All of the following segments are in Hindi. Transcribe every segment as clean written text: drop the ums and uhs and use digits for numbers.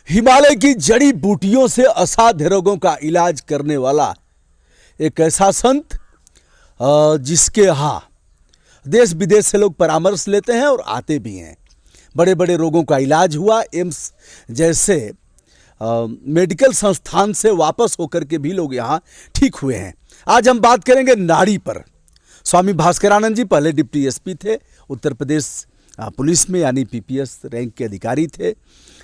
हिमालय की जड़ी बूटियों से असाध्य रोगों का इलाज करने वाला एक ऐसा संत जिसके यहाँ देश विदेश से लोग परामर्श लेते हैं और आते भी हैं। बड़े बड़े रोगों का इलाज हुआ, एम्स जैसे मेडिकल संस्थान से वापस होकर के भी लोग यहाँ ठीक हुए हैं। आज हम बात करेंगे नाड़ी पर। स्वामी भास्करानंद जी पहले डिप्टी एसपी थे, उत्तर प्रदेश पुलिस में यानी पीपीएस रैंक के अधिकारी थे।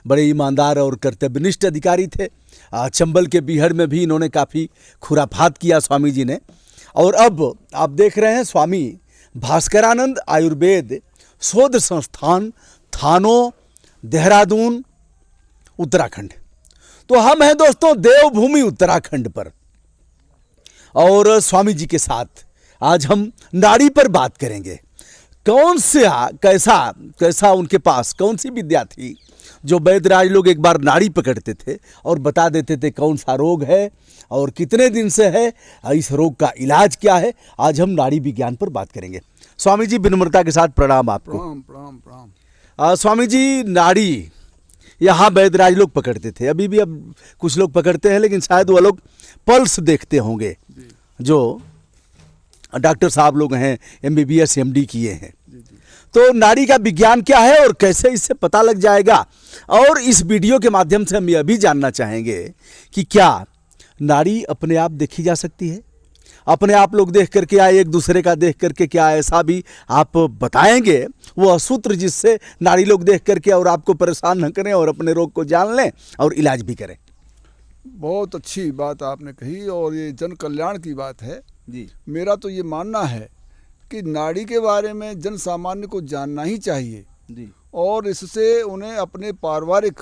बड़े ईमानदार और कर्तव्यनिष्ठ अधिकारी थे। चंबल के बीहड़ में भी इन्होंने काफ़ी खुराफात किया स्वामी जी ने। और अब आप देख रहे हैं स्वामी भास्करानंद आयुर्वेद शोध संस्थान, थानों, देहरादून, उत्तराखंड। तो हम हैं दोस्तों देवभूमि उत्तराखंड पर, और स्वामी जी के साथ आज हम नाड़ी पर बात करेंगे। कौन सा कैसा उनके पास कौन सी विद्या थी जो वैद्यराज लोग एक बार नाड़ी पकड़ते थे और बता देते थे कौन सा रोग है और कितने दिन से है, इस रोग का इलाज क्या है। आज हम नाड़ी विज्ञान पर बात करेंगे। स्वामी जी विनम्रता के साथ प्रणाम आपको। प्रणाम। स्वामी जी, नाड़ी यहाँ वैद्यराज लोग पकड़ते थे, अभी भी अब कुछ लोग पकड़ते हैं, लेकिन शायद वो लोग पल्स देखते होंगे जो डॉक्टर साहब लोग हैं, MBBS MD किए हैं। तो नाड़ी का विज्ञान क्या है और कैसे इससे पता लग जाएगा, और इस वीडियो के माध्यम से हम यह भी जानना चाहेंगे कि क्या नाड़ी अपने आप देखी जा सकती है, अपने आप लोग देख करके या एक दूसरे का देख करके, क्या ऐसा भी आप बताएंगे वो सूत्र जिससे नाड़ी लोग देख करके और आपको परेशान न करें और अपने रोग को जान लें और इलाज भी करें। बहुत अच्छी बात आपने कही और ये जन कल्याण की बात है जी। मेरा तो ये मानना है कि नाड़ी के बारे में जन सामान्य को जानना ही चाहिए जी। और इससे उन्हें अपने पारिवारिक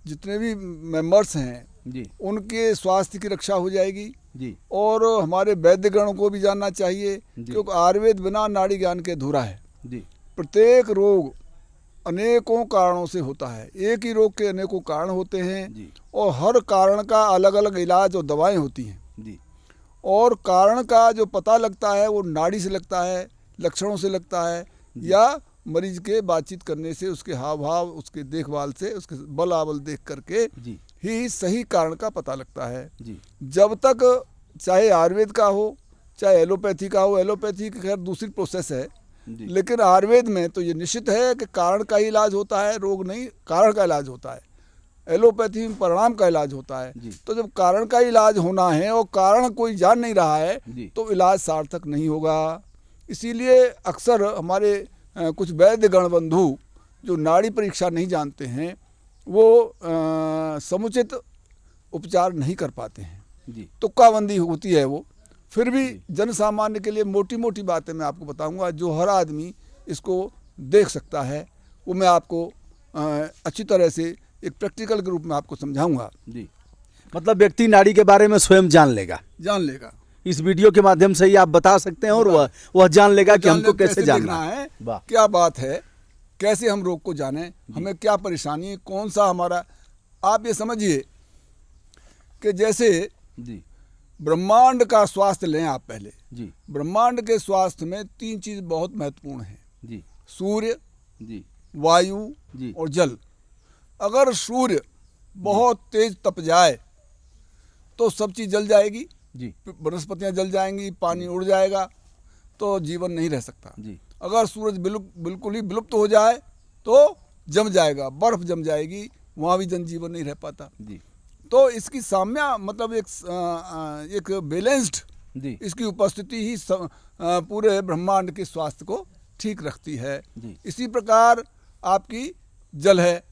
जितने भी मेंबर्स हैं जी। उनके स्वास्थ्य की रक्षा हो जाएगी जी। और हमारे वैद्यगण को भी जानना चाहिए, क्योंकि आयुर्वेद बिना नाड़ी ज्ञान के अधूरा है। जी। प्रत्येक रोग अनेकों कारणों से होता है, एक ही रोग के अनेकों कारण होते हैं जी। और हर कारण का अलग अलग इलाज और दवाएं होती हैं जी। और कारण का जो पता लगता है वो नाड़ी से लगता है, लक्षणों से लगता है, या मरीज के बातचीत करने से, उसके हाव भाव, उसके देखभाल से, उसके बल आवल देख करके ही सही कारण का पता लगता है जी। जब तक चाहे आयुर्वेद का हो चाहे एलोपैथी का हो। एलोपैथी की खैर दूसरी प्रोसेस है, लेकिन आयुर्वेद में तो ये निश्चित है कि कारण का ही इलाज होता है, रोग नहीं कारण का इलाज होता है। एलोपैथी में परिणाम का इलाज होता है। तो जब कारण का इलाज होना है और कारण कोई जान नहीं रहा है तो इलाज सार्थक नहीं होगा। इसीलिए अक्सर हमारे कुछ वैद्य गण बंधु जो नाड़ी परीक्षा नहीं जानते हैं वो समुचित उपचार नहीं कर पाते हैं, तुक्काबंदी होती है वो। फिर भी जन सामान्य के लिए मोटी मोटी बातें मैं आपको बताऊंगा जो हर आदमी इसको देख सकता है, वो मैं आपको अच्छी तरह से एक प्रैक्टिकल के रूप में आपको समझाऊंगा। जी। मतलब व्यक्ति नाड़ी के बारे में स्वयं जान लेगा इस वीडियो के माध्यम से ही आप बता सकते हैं और वह जान लेगा कि हमको कैसे जानना है, क्या बात है, कैसे हम रोग को जाने, हमें क्या परेशानी, कौन सा हमारा। आप ये समझिए कि जैसे ब्रह्मांड का स्वास्थ्य लें आप पहले। ब्रह्मांड के स्वास्थ्य में तीन चीज बहुत महत्वपूर्ण है, सूर्य, वायु और जल। अगर सूर्य बहुत तेज तप जाए तो सब चीज जल जाएगी, वनस्पतियां जल जाएंगी, पानी उड़ जाएगा, तो जीवन नहीं रह सकता। अगर सूरज बिल्कुल ही विलुप्त हो जाए तो जम जाएगा, बर्फ जम जाएगी, वहाँ भी जनजीवन नहीं रह पाता। तो इसकी साम्य मतलब एक बैलेंस्ड इसकी उपस्थिति ही पूरे ब्रह्मांड के स्वास्थ्य को ठीक रखती है। इसी प्रकार आपकी जल है।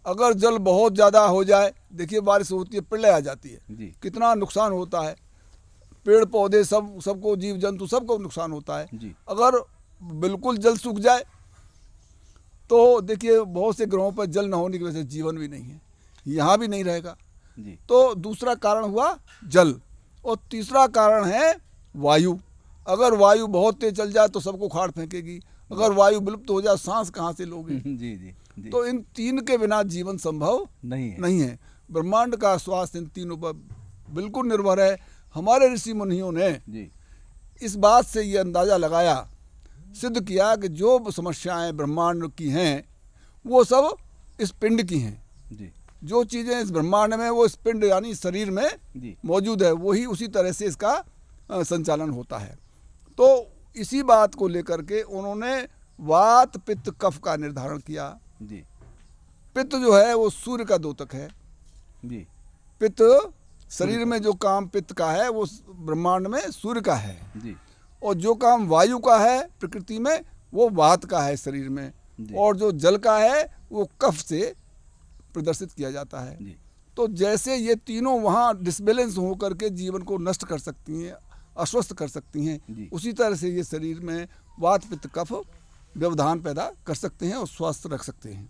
अगर जल बहुत ज़्यादा हो जाए, देखिए बारिश होती है, प्रलय आ जाती है, कितना नुकसान होता है, पेड़ पौधे सबको, जीव जंतु सबको नुकसान होता है। अगर बिल्कुल जल सूख जाए तो देखिए बहुत से ग्रहों पर जल न होने की वजह से जीवन भी नहीं है, यहाँ भी नहीं रहेगा। तो दूसरा कारण हुआ जल, और तीसरा कारण है वायु। अगर वायु बहुत तेज चल जाए तो सबको खाड़ फेंकेगी, अगर वायु विलुप्त हो जाए सांस कहाँ से लोगे। तो इन तीन के बिना जीवन संभव नहीं है। ब्रह्मांड का स्वास्थ्य इन तीनों पर बिल्कुल निर्भर है। हमारे ऋषि मुनियों ने इस बात से ये अंदाजा लगाया, सिद्ध किया कि जो समस्याएं ब्रह्मांड की हैं वो सब इस पिंड की हैं। जो चीज़ें इस ब्रह्मांड में वो इस पिंड यानी शरीर में जी मौजूद है, वही उसी तरह से इसका संचालन होता है। तो इसी बात को लेकर के उन्होंने वात पित्त कफ का निर्धारण किया। जी पित्त जो है वो सूर्य का द्योतक है। जी पित्त शरीर में जो काम पित्त का है वो ब्रह्मांड में सूर्य का है, जी और जो काम वायु का है प्रकृति में वो वात का है शरीर में, जी। और जो जल का है वो कफ से प्रदर्शित किया जाता है। जी तो जैसे ये तीनों वहाँ डिसबैलेंस होकर के जीवन को नष्ट कर सकती हैं, अस्वस्थ कर सकती हैं, जी। उसी तरह से ये शरीर में वात पित्त कफ व्यवधान पैदा कर सकते हैं और स्वस्थ रख सकते हैं।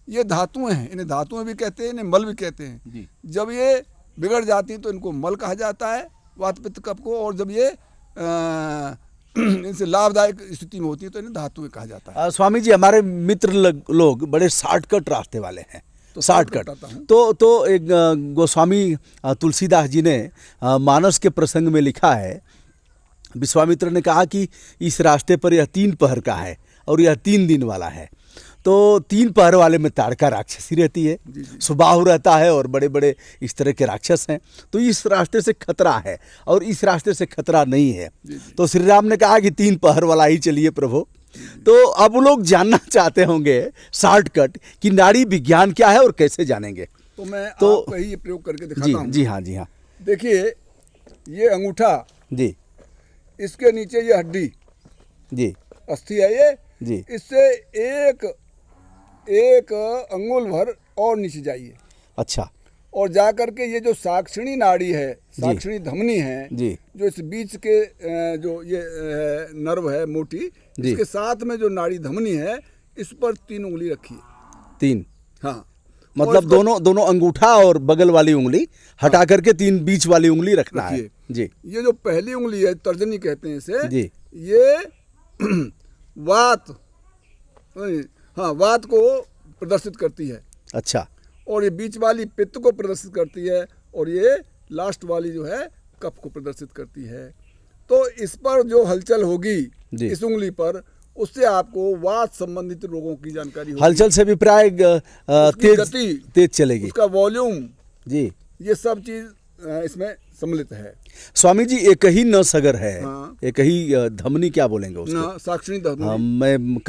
ये धातुएं हैं, इन्हें धातुएं भी कहते हैं, इन्हें मल भी कहते हैं। जी जब ये बिगड़ जाती हैं तो इनको मल कहा जाता है, वात पित्त कफ को, और जब ये इनसे लाभदायक स्थिति में होती है तो इन्हें धातुएं कहा जाता है। स्वामी जी, हमारे मित्र लोग बड़े शॉर्टकट रास्ते वाले हैं, तो शॉर्टकट। बताता हूं। तो एक गोस्वामी तुलसीदास जी ने मानस के प्रसंग में लिखा है, विश्वामित्र ने कहा कि इस रास्ते पर यह 3 पहर का है और यह 3 दिन वाला है। तो 3 पहर वाले में ताड़का राक्षसी रहती है, जी, जी। सुबाहु रहता है और बड़े बड़े इस तरह के राक्षस हैं। तो इस रास्ते से खतरा है और इस रास्ते से खतरा नहीं है। जी, जी। तो श्री राम ने कहा कि 3 पहर वाला ही चलिए प्रभु। तो अब लोग जानना चाहते होंगे शॉर्टकट कि नाड़ी विज्ञान क्या है और कैसे जानेंगे। तो मैं तो- आपको ही ये प्रयोग करके जी दिखाता हूँ। जी हाँ जी हाँ देखिए, ये अंगूठा, जी इसके नीचे ये हड्डी जी अस्थि है ये, जी इससे एक अंगुल भर और नीचे जाइए, अच्छा और जा करके ये जो साक्षिणी नाड़ी है, साक्षिणी धमनी है, जी जो इस बीच के जो ये नर्व है मोटी, जी। इसके साथ में जो नाड़ी धमनी है, इस पर 3 उंगली रखिए। 3 हाँ, मतलब और इसको दोनों अंगूठा और बगल वाली उंगली हटा करके 3 बीच वाली उंगली रखना है। रखिए। जी ये जो पहली उंगली है, तर्जनी कहते हैं इसे, जी ये वात, हाँ, वात को प्रदर्शित करती है, अच्छा और ये बीच वाली पित्त को प्रदर्शित करती है, और ये लास्ट वाली जो है कफ को प्रदर्शित करती है। तो इस पर जो हलचल होगी जी। इस उंगली पर, उससे आपको वात संबंधित रोगों की जानकारी होगी। हलचल से भी प्राय उसकी गति, तेज चलेगी। उसका वॉल्यूम, जी ये सब चीज इसमें सम्मिलित है। स्वामी जी, एक ही नस अगर है, हाँ। एक ही धमनी क्या बोलेंगे उसको? ना, साक्षिणी धमनी। हाँ, मैं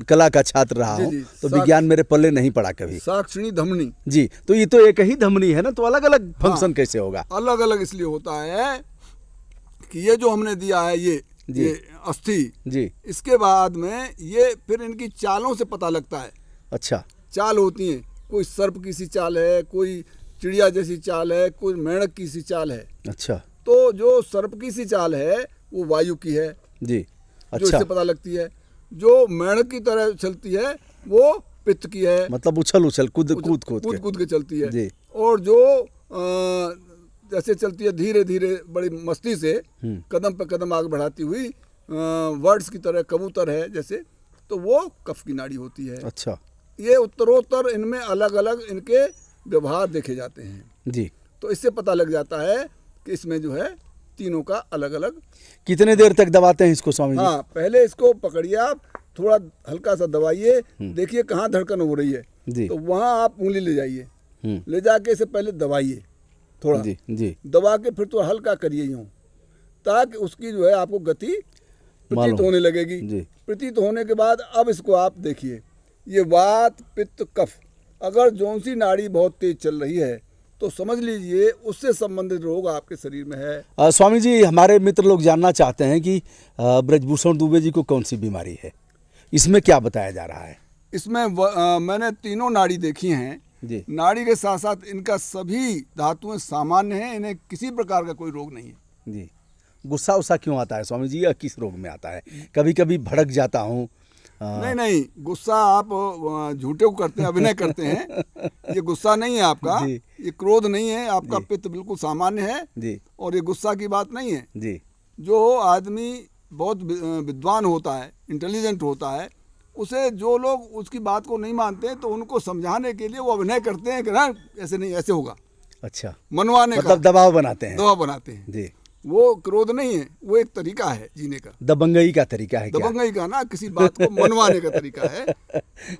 कला का छात्र रहा जी, हूँ, जी, तो विज्ञान मेरे पल्ले नहीं पड़ा कभी। साक्षिणी धमनी जी, तो ये तो एक ही धमनी है ना, तो अलग अलग फंक्शन हाँ। कैसे होगा? अलग अलग इसलिए होता है कि ये जो हमने दिया है ये अस्थि, जी इसके बाद में ये फिर इनकी चालों से पता लगता है। अच्छा चाल होती हैं, कोई सर्प की सी चाल है, कोई चिड़िया जैसी चाल है, कोई मेंढक की सी चाल है। अच्छा तो जो सर्प की सी चाल है वो वायु की है, जी जो अच्छा, इससे पता लगती है। जो मेंढक की तरह चलती है वो पित्त की है, मतलब उछल कूद कूद के चलती है। जी। और जो जैसे चलती है धीरे धीरे बड़ी मस्ती से, कदम पर कदम आगे बढ़ाती हुई, वर्ड्स की तरह, कबूतर है जैसे, तो वो कफ की नाड़ी होती है। अच्छा ये उत्तरोत्तर इनमें अलग अलग इनके व्यवहार देखे जाते हैं। जी। तो इससे पता लग जाता है कि इसमें जो है तीनों का अलग अलग। कितने देर तक दबाते हैं इसको स्वामी जी? हाँ, पहले इसको पकड़िए आप, थोड़ा हल्का सा दबाइए, देखिए कहाँ धड़कन हो रही है, जी तो वहाँ आप उंगली ले जाइए, ले जाके इसे पहले दबाइए थोड़ा, जी जी दबा के फिर थोड़ा हल्का करिए यूँ, ताकि उसकी जो है आपको गति प्रतीत मालूम। होने लगेगी। जी। प्रतीत होने के बाद अब इसको आप देखिए, ये वात पित्त कफ, अगर जौन सी नाड़ी बहुत तेज चल रही है तो समझ लीजिए उससे संबंधित रोग आपके शरीर में है। स्वामी जी, हमारे मित्र लोग जानना चाहते हैं कि ब्रजभूषण दुबे जी को कौन सी बीमारी है, इसमें क्या बताया जा रहा है? इसमें मैंने तीनों नाड़ी देखी हैं जी नाड़ी के साथ साथ इनका सभी धातुएं सामान्य हैं, इन्हें किसी प्रकार का कोई रोग नहीं है। जी। गुस्सा उस्सा क्यों आता है स्वामी जी, या किस रोग में आता है? कभी कभी भड़क जाता हूँ। नहीं, गुस्सा आप झूठे को करते हैं, अभिनय करते हैं। ये गुस्सा नहीं है आपका, जी। ये क्रोध नहीं है आपका, जी। पित्त बिल्कुल सामान्य है, जी और ये गुस्सा की बात नहीं है। जी जो आदमी बहुत विद्वान होता है, इंटेलिजेंट होता है, उसे जो लोग उसकी बात को नहीं मानते तो उनको समझाने के लिए वो अभिनय करते हैं कि ना ऐसे नहीं, ऐसे होगा, अच्छा, मनवाने मतलब का दबाव बनाते हैं। दबाव बनाते हैं। जी वो क्रोध नहीं है, वो एक तरीका है जीने का, दबंगई का तरीका है क्या? दबंगई का ना, किसी बात को मनवाने का तरीका है,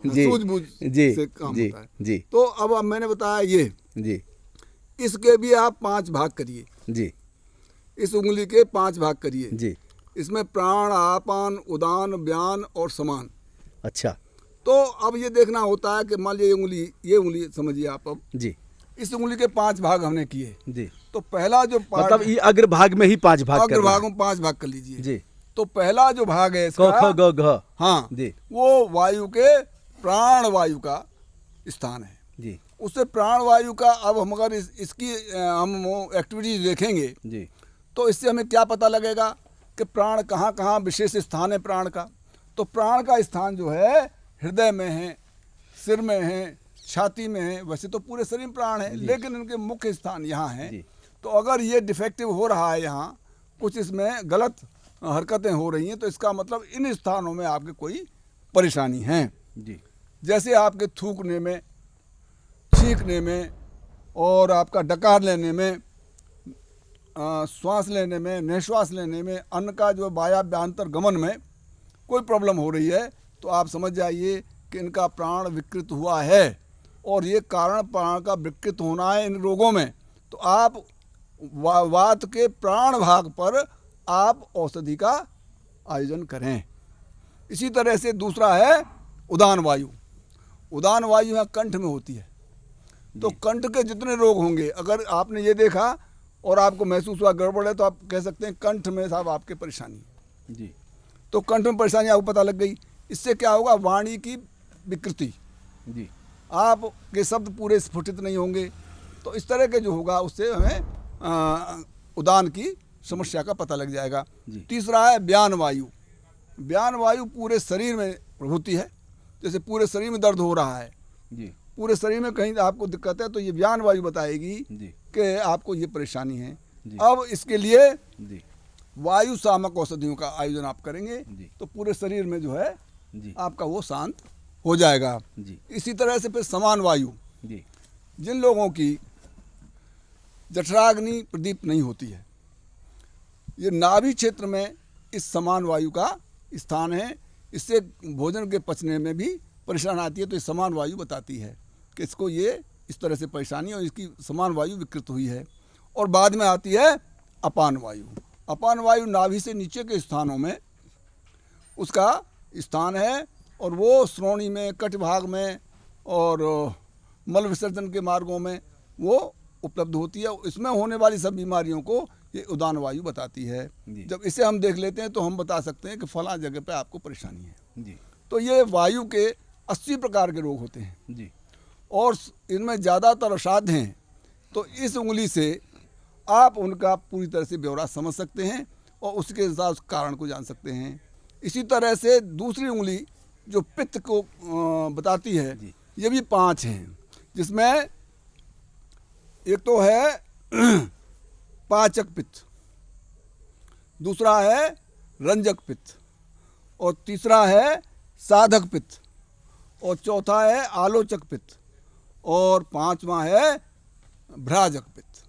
जी, सूझबूझ जी, से काम जी, होता है। जी, तो अब मैंने बताया ये, जी, इसके भी आप 5 भाग करिए, जी, इस उंगली के 5 भाग करिए। जी। इसमें प्राण, आपान, उदान, व्यान और समान। अच्छा। तो अब ये देखना होता है कि मान लीजिए ये उंगली समझिए आप, अब जी, इस उंगली के 5 भाग हमने किए। जी। तो पहला जो पार्ट, मतलब ये अग्रभाग में ही 5 भाग करना है। अग्रभागों में 5 भाग कर लीजिए। जी। तो पहला जो भाग है क इसका, ख ग घ। हाँ जी, वो वायु के प्राण वायु का स्थान है। जी, उससे प्राण वायु का, अब हम अगर इसकी हम एक्टिविटीज देखेंगे जी, तो इससे हमें क्या पता लगेगा कि प्राण कहाँ कहाँ विशेष स्थान है प्राण का। तो प्राण का स्थान जो है हृदय में है, सिर में है, छाती में है। वैसे तो पूरे शरीर में प्राण है, लेकिन इनके मुख्य स्थान यहाँ है। तो अगर ये डिफेक्टिव हो रहा है, यहाँ कुछ इसमें गलत हरकतें हो रही हैं, तो इसका मतलब इन स्थानों में आपके कोई परेशानी है। जी, जैसे आपके थूकने में, छींकने में, और आपका डकार लेने में, श्वास लेने में, निश्वास लेने में, अन्न का जो वायव्यांतर गमन में कोई प्रॉब्लम हो रही है, तो आप समझ जाइए कि इनका प्राण विकृत हुआ है। और ये कारण प्राण का विकृत होना है इन रोगों में। तो आप वात के प्राण भाग पर आप औषधि का आयोजन करें। इसी तरह से दूसरा है उदान वायु। उदान वायु यहाँ कंठ में होती है। तो कंठ के जितने रोग होंगे, अगर आपने ये देखा और आपको महसूस हुआ गड़बड़ है, तो आप कह सकते हैं कंठ में साहब आपके परेशानी है। जी। तो कंठ में परेशानी आपको पता लग गई। इससे क्या होगा, वाणी की विकृति, जी, आपके शब्द पूरे स्फुटित नहीं होंगे। तो इस तरह के जो होगा, उससे हमें उदान की समस्या का पता लग जाएगा। तीसरा है व्यान वायु। व्यान वायु पूरे शरीर में होती है। जैसे पूरे शरीर में दर्द हो रहा है, जी, पूरे शरीर में कहीं आपको दिक्कत है, तो ये व्यान वायु बताएगी कि आपको ये परेशानी है। अब इसके लिए वायु शामक औषधियों का आयोजन आप करेंगे, तो पूरे शरीर में जो है आपका वो शांत हो जाएगा। इसी तरह से फिर समान वायु, जिन लोगों की जठराग्नि प्रदीप्त नहीं होती है, ये नाभि क्षेत्र में इस समान वायु का स्थान है। इससे भोजन के पचने में भी परेशानी आती है। तो ये समान वायु बताती है कि इसको ये इस तरह से परेशानी, और इसकी समान वायु विकृत हुई है। और बाद में आती है अपान वायु। अपान वायु नाभि से नीचे के स्थानों में उसका स्थान है, और वो श्रोणी में, कट भाग में और मल विसर्जन के मार्गों में वो उपलब्ध होती है। इसमें होने वाली सब बीमारियों को ये उदान वायु बताती है। जब इसे हम देख लेते हैं तो हम बता सकते हैं कि फला जगह पे आपको परेशानी है। तो ये वायु के 80 प्रकार के रोग होते हैं, और इनमें ज़्यादातर असाध्य हैं। तो इस उंगली से आप उनका पूरी तरह से ब्यौरा समझ सकते हैं और उसके हिसाब से कारण को जान सकते हैं। इसी तरह से दूसरी उंगली जो पित्त को बताती है, ये भी 5 हैं, जिसमें एक तो है पाचक पित्त, दूसरा है रंजक पित्त, और तीसरा है साधक पित्त, और चौथा है आलोचक पित्त, और 5वां है भ्राजक पित्त।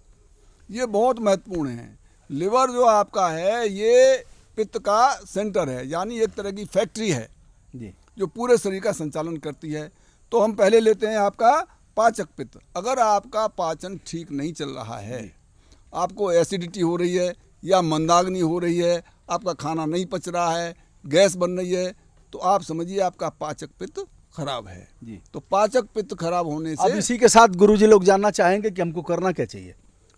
ये बहुत महत्वपूर्ण है। लिवर जो आपका है, ये पित्त का सेंटर है, यानी एक तरह की फैक्ट्री है जो पूरे शरीर का संचालन करती है। तो हम पहले लेते हैं आपका पाचक पित्त। अगर आपका पाचन ठीक नहीं चल रहा है, आपको एसिडिटी हो रही है या मंदाग्नि हो रही है, आपका खाना नहीं पच रहा है, गैस बन रही है, तो आप समझिए आपका पाचक पित्त खराब है। तो पाचक पित्त खराब होने से, अब इसी के साथ गुरुजी लोग जानना चाहेंगे कि हमको करना क्या चाहिए।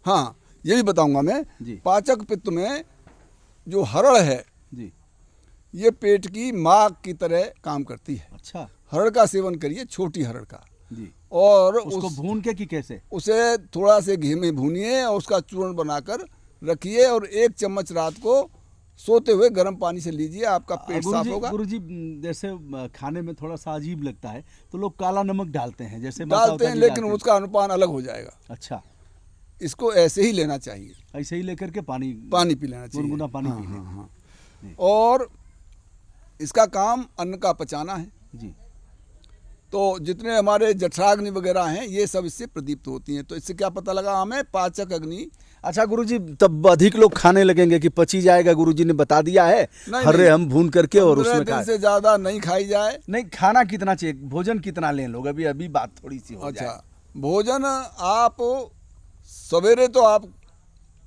हाँ, ये भी बताऊंगा मैं। पाचक पित्त में जो हरड़ है, ये पेट की माँ की तरह काम करती है। अच्छा। हरड़ का सेवन करिए, छोटी हरड़ का, और उसको भून के कि कैसे? उसे थोड़ा से घी में भूनिए और उसका चूर्ण बनाकर रखिए, और 1 चम्मच रात को सोते हुए गर्म पानी से लीजिए, आपका पेट साफ होगा। गुरुजी, जैसे खाने में थोड़ा सा अजीब लगता है तो लोग काला नमक डालते हैं, जैसे डालते हैं, लेकिन उसका अनुपान अलग हो जाएगा। अच्छा। इसको ऐसे ही लेना चाहिए, ऐसे ही लेकर के पानी पी लेना चाहिए, गुनगुना पानी पी लें। हाँ। और इसका काम अन्न का पचाना है। तो जितने हमारे जठराग्नि वगैरह हैं ये सब इससे प्रदीप्त होती हैं। तो इससे क्या पता लगा हमें, पाचक अग्नि। अच्छा गुरुजी, तब अधिक लोग खाने लगेंगे कि पची जाएगा? गुरुजी ने बता दिया है हर्रे हम भून करके और 15 उसमें दिन से ज्यादा नहीं खाई जाए। नहीं, खाना कितना चाहिए, भोजन कितना लें लोग? अभी अभी बात थोड़ी सी हो जाए। अच्छा, भोजन आप सवेरे तो आप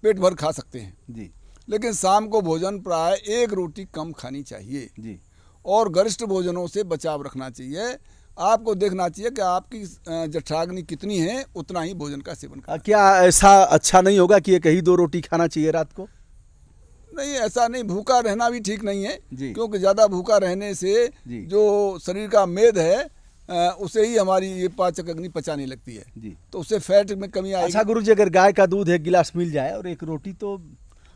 पेट भर खा सकते हैं जी लेकिन शाम को भोजन प्राय 1 रोटी कम खानी चाहिए जी। और गरिष्ठ भोजनों से बचाव रखना चाहिए। आपको देखना चाहिए कि आपकी जठराग्नि कितनी है, उतना ही भोजन का सेवन करना। क्या ऐसा अच्छा नहीं होगा कि एक ही 2 रोटी खाना चाहिए रात को? नहीं, ऐसा नहीं, भूखा रहना भी ठीक नहीं है जी। क्योंकि ज़्यादा भूखा रहने से जी। जो शरीर का मेद है उसे ही हमारी ये पाचक अग्नि पचाने लगती है जी। तो उससे फैट में कमी आएगी। अच्छा गुरुजी, अगर गाय का दूध 1 गिलास मिल जाए और 1 रोटी तो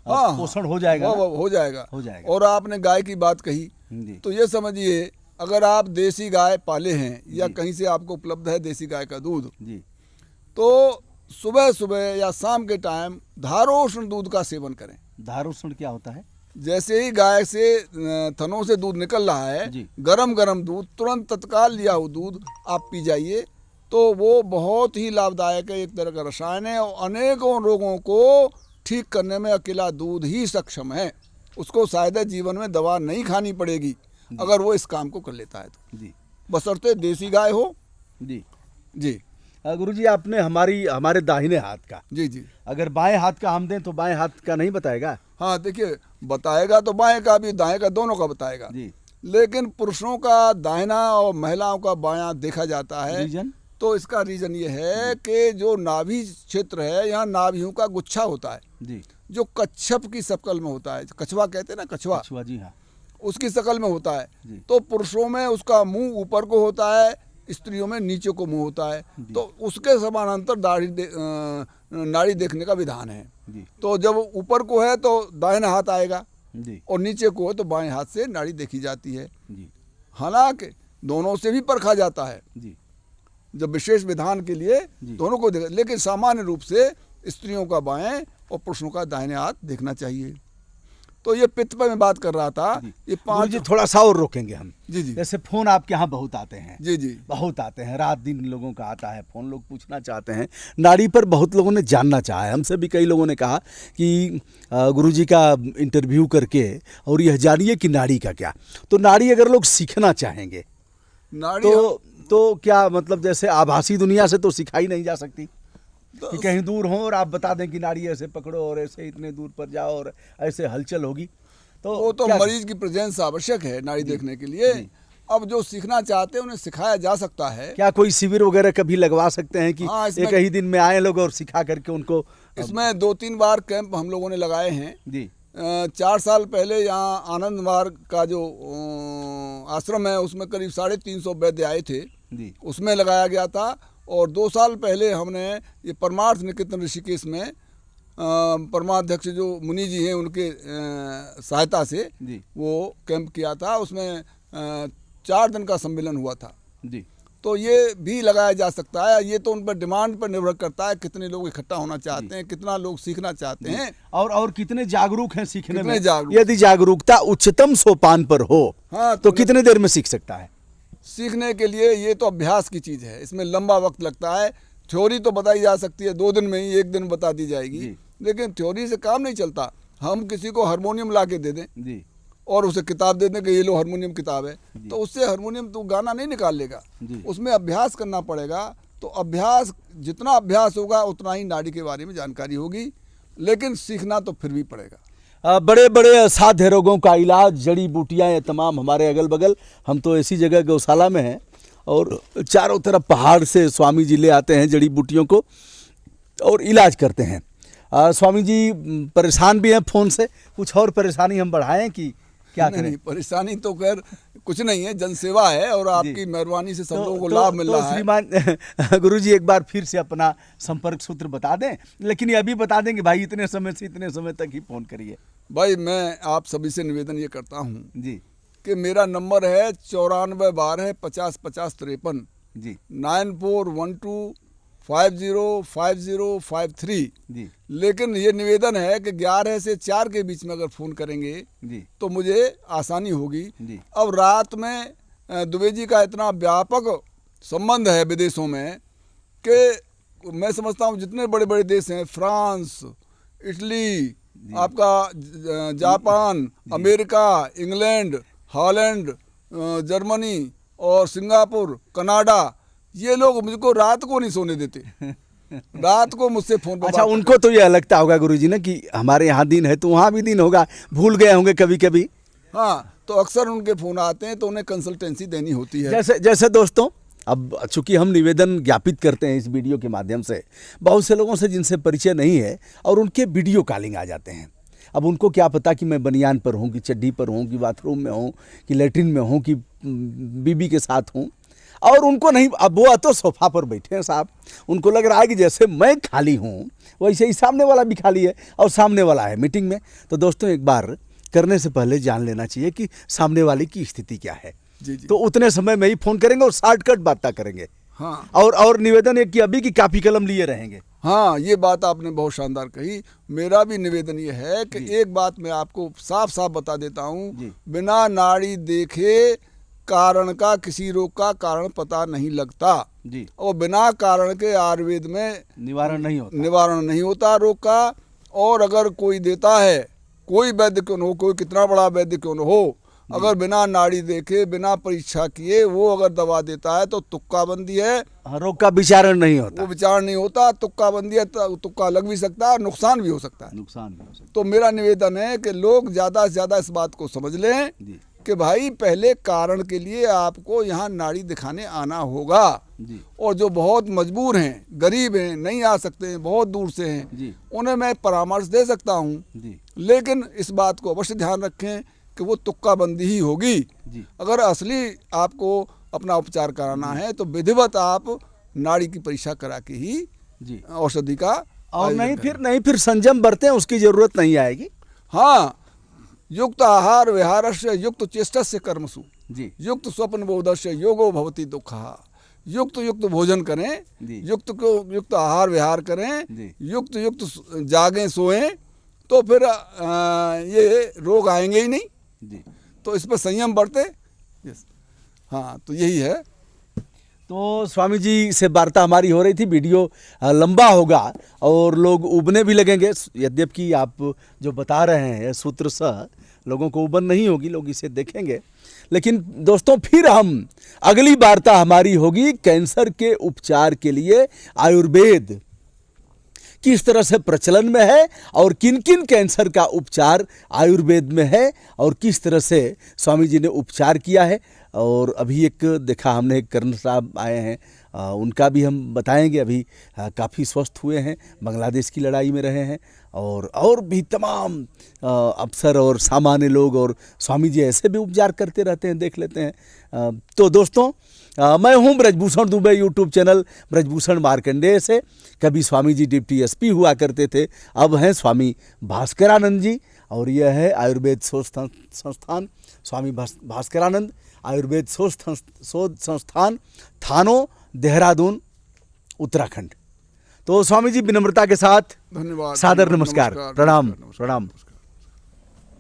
हाँ, पोषण हो जाएगा ना? हो जाएगा। हो जाएगा। और आपने गाय की बात कही जी तो ये समझिए, अगर आप देसी गाय पाले हैं या कहीं से आपको उपलब्ध है देसी गाय का दूध, जी तो सुबह सुबह या शाम के टाइम धारोष्ण दूध का सेवन करें। धारोष्ण क्या होता है? जैसे ही गाय से थनों से दूध निकल रहा है, जी। गरम गरम दूध, तुरंत तत्काल लिया हुआ दूध आप पी जाइए तो वो बहुत ही लाभदायक है। एक तरह का रसायन है और अनेकों रोगों को ठीक करने में अकेला दूध ही सक्षम है। उसको शायद जीवन में दवा नहीं खानी पड़ेगी अगर वो इस काम को कर लेता है तो। जी, बशर्ते देसी गाय हो। जी जी गुरुजी, आपने हमारे दाहिने हाथ का, जी जी अगर बाएं हाथ का हम दें तो बाएं हाथ का नहीं बताएगा? हाँ, देखिए, बताएगा तो बाएं का भी दाएं का दोनों का बताएगा जी। लेकिन पुरुषों का दाहिना और महिलाओं का बायां देखा जाता है। रीजन? तो इसका रीजन ये है कि जो नाभि क्षेत्र है, यहाँ नाभियों का गुच्छा होता है जी। जो कच्छप की शकल में होता है, कछवा कहते हैं ना, कछवा, कछुआ, जी हाँ। उसकी शकल में होता है। जी। तो पुरुषों में उसका मुंह ऊपर को होता है, स्त्रियों में नीचे को मुंह होता है। तो उसके समानांतर नाड़ी देखने का विधान है। जी तो जब ऊपर को है तो दाहिना हाथ आएगा जी और नीचे को है तो बाएं हाथ से नाड़ी देखी जाती है। जी हालांकि दोनों से भी परखा जाता है, जी जब विशेष विधान के लिए दोनों को देखा, लेकिन सामान्य रूप से स्त्रियों का बाएं और पुरुषों का दाहिने हाथ देखना चाहिए। तो ये पित्त पर मैं बात कर रहा था। ये 5 जी, थोड़ा सा और रोकेंगे हम। जी जी जैसे फोन आपके यहाँ बहुत आते हैं। जी जी बहुत आते हैं, रात दिन लोगों का आता है फोन, लोग पूछना चाहते हैं नाड़ी पर। बहुत लोगों ने जानना चाहा है, हमसे भी कई लोगों ने कहा कि गुरुजी का इंटरव्यू करके और यह जानिए कि नाड़ी का क्या। तो नाड़ी अगर लोग सीखना चाहेंगे नाड़ी तो क्या मतलब, जैसे आभासी दुनिया से तो सिखाई नहीं जा सकती कि कहीं दूर हो और आप बता दें कि नाड़ी ऐसे पकड़ो और ऐसे इतने दूर पर जाओ और ऐसे हलचल होगी, तो वो तो मरीज की प्रेजेंस आवश्यक है नाड़ी देखने के लिए। अब जो सीखना चाहते हैं उन्हें सिखाया जा सकता है। क्या कोई शिविर वगैरह कभी लगवा सकते हैं कि हाँ, एक ही दिन में आए लोग और सिखा करके उनको? इसमें 2-3 बार कैंप हम लोगों ने लगाए हैं जी। 4 साल पहले यहाँ आनंद मार्ग का जो आश्रम है उसमें करीब 350 वैद्य आए थे जी। उसमें लगाया गया था। और 2 साल पहले हमने ये परमार्थ निकेतन ऋषिकेश में परमाध्यक्ष जो मुनि जी हैं उनके सहायता से जी। वो कैंप किया था। उसमें 4 दिन का सम्मेलन हुआ था। जी। तो ये भी लगाया जा सकता है। ये तो उन पर डिमांड पर निर्भर करता है कितने लोग इकट्ठा होना चाहते हैं, कितना लोग सीखना चाहते हैं और कितने जागरूक हैं सीखने में। जागरूक। यदि जागरूकता उच्चतम सोपान पर हो हाँ, तो कितने देर में सीख सकता है? सीखने के लिए ये तो अभ्यास की चीज़ है, इसमें लंबा वक्त लगता है। थ्योरी तो बताई जा सकती है 2 दिन में ही, 1 दिन बता दी जाएगी, लेकिन थ्योरी से काम नहीं चलता। हम किसी को हारमोनियम ला के दे दें जी। और उसे किताब दे दें कि ये लो हारमोनियम किताब है, तो उससे हारमोनियम तो गाना नहीं निकाल लेगा, उसमें अभ्यास करना पड़ेगा। तो अभ्यास, जितना अभ्यास होगा उतना ही नाड़ी के बारे में जानकारी होगी, लेकिन सीखना तो फिर भी पड़ेगा। बड़े बड़े असाध्य रोगों का इलाज, जड़ी बूटियाँ ये तमाम हमारे अगल बगल। हम तो ऐसी जगह गौशाला में हैं और चारों तरफ पहाड़ से स्वामी जी ले आते हैं जड़ी बूटियों को और इलाज करते हैं। स्वामी जी परेशान भी हैं फ़ोन से, कुछ और परेशानी हम बढ़ाएं कि क्या करें? नहीं, परेशानी तो खैर कुछ नहीं है, जनसेवा है और आपकी मेहरबानी से सब लोगों को लाभ मिल रहा है। श्रीमान गुरुजी एक बार फिर से अपना संपर्क सूत्र बता दें, लेकिन ये अभी बता दें कि भाई इतने समय से इतने समय तक ही फ़ोन करिए। भाई मैं आप सभी से निवेदन ये करता हूँ जी कि मेरा नंबर है 9412 50 50 53 जी 9412505053 जी। लेकिन ये निवेदन है कि 11 से 4 के बीच में अगर फ़ोन करेंगे जी तो मुझे आसानी होगी। जी। अब रात में दुबे जी का इतना व्यापक संबंध है विदेशों में कि मैं समझता हूँ जितने बड़े बड़े देश हैं, फ्रांस, इटली, आपका Japan, America, England, Holland, Germany और सिंगापुर, कनाडा, ये लोग मुझको रात को नहीं सोने देते। रात को मुझसे फोन पर अच्छा, उनको तो ये लगता होगा गुरुजी ना कि हमारे यहाँ दिन है तो वहाँ भी दिन होगा, भूल गए होंगे कभी कभी। हाँ, तो अक्सर उनके फोन आते हैं तो उन्हें कंसल्टेंसी देनी होती है। जैसे दोस्तों, अब चूंकि हम निवेदन ज्ञापित करते हैं इस वीडियो के माध्यम से, बहुत से लोगों से जिनसे परिचय नहीं है और उनके वीडियो कॉलिंग आ जाते हैं। अब उनको क्या पता कि मैं बनियान पर हूँ कि चड्डी पर हूँ कि बाथरूम में हूँ कि लेटरिन में हूँ कि बीबी के साथ हूँ, और उनको नहीं, अब वो तो सोफा पर बैठे हैं साहब, उनको लग रहा है कि जैसे मैं खाली हूँ वैसे ही सामने वाला भी खाली है और सामने वाला है मीटिंग में। तो दोस्तों, एक बार करने से पहले जान लेना चाहिए कि सामने वाले की स्थिति क्या है। जी जी। तो उतने समय में ही फोन करेंगे और शॉर्टकट बातें करेंगे। हाँ, और निवेदन है कि अभी की कापी कलम लिए रहेंगे। हाँ, ये बात आपने बहुत शानदार कही। मेरा भी निवेदन ये है कि एक बात मैं आपको साफ साफ बता देता हूँ, बिना नाड़ी देखे कारण का, किसी रोग का कारण पता नहीं लगता जी। और बिना कारण के आयुर्वेद में निवारण नहीं होता रोग का। और अगर कोई देता है, कोई वैद्य क्यों न हो, कोई कितना बड़ा वैद्य क्यों न हो, अगर बिना नाड़ी देखे, बिना परीक्षा किए वो अगर दवा देता है तो तुक्का बंदी है, रोग का विचारण नहीं होता। वो विचार नहीं होता, तुक्का बंदी है, तुक्का लग भी सकता है, नुकसान भी हो सकता है। तो मेरा निवेदन है कि लोग ज़्यादा से ज़्यादा इस बात को समझ लें कि भाई पहले कारण के लिए आपको यहाँ नाड़ी दिखाने आना होगा। और जो बहुत मजबूर हैं, गरीब हैं, नहीं आ सकते हैं, बहुत दूर से हैं, उन्हें मैं परामर्श दे सकता हूँ, लेकिन इस बात को अवश्य ध्यान रखें कि वो तुक्का बंदी ही होगी। अगर असली आपको अपना उपचार कराना है तो विधिवत आप नाड़ी की परीक्षा करा के ही औषधि का, और नहीं फिर संयम बरतें, उसकी जरूरत नहीं आएगी। हाँ, युक्त आहार विहारस्य युक्त चेष्टस्य कर्मसु युक्त स्वप्न बोधस्य योगो भवति दुःखः। युक्त भोजन करें, युक्त आहार विहार करें, युक्त जागें सोएं, तो फिर ये रोग आएंगे ही नहीं। तो इस पर संयम बरते। हाँ, तो यही है। तो स्वामी जी से वार्ता हमारी हो रही थी, वीडियो लंबा होगा और लोग उबने भी लगेंगे, यद्यपि आप जो बता रहे हैं सूत्र सह लोगों को उबन नहीं होगी, लोग इसे देखेंगे। लेकिन दोस्तों, फिर हम अगली वार्ता हमारी होगी कैंसर के उपचार के लिए आयुर्वेद किस तरह से प्रचलन में है और किन किन कैंसर का उपचार आयुर्वेद में है और किस तरह से स्वामी जी ने उपचार किया है। और अभी एक देखा हमने, एक कर्ण साहब आए हैं, उनका भी हम बताएंगे। अभी काफ़ी स्वस्थ हुए हैं, बांग्लादेश की लड़ाई में रहे हैं, और भी तमाम अफसर और सामान्य लोग और स्वामी जी ऐसे भी उपचार करते रहते हैं, देख लेते हैं। तो दोस्तों, मैं हूं ब्रजभूषण दुबे, यूट्यूब चैनल ब्रजभूषण मार्कंडेय से। कभी स्वामी जी डिप्टी एसपी हुआ करते थे, अब हैं स्वामी भास्करानंद जी, और यह है आयुर्वेद शोध संस्थान स्वामी भास्करानंद आयुर्वेद शोध संस्थान, थानो, देहरादून, उत्तराखंड। तो स्वामी जी विनम्रता के साथ धन्यवाद, सादर नमस्कार, प्रणाम।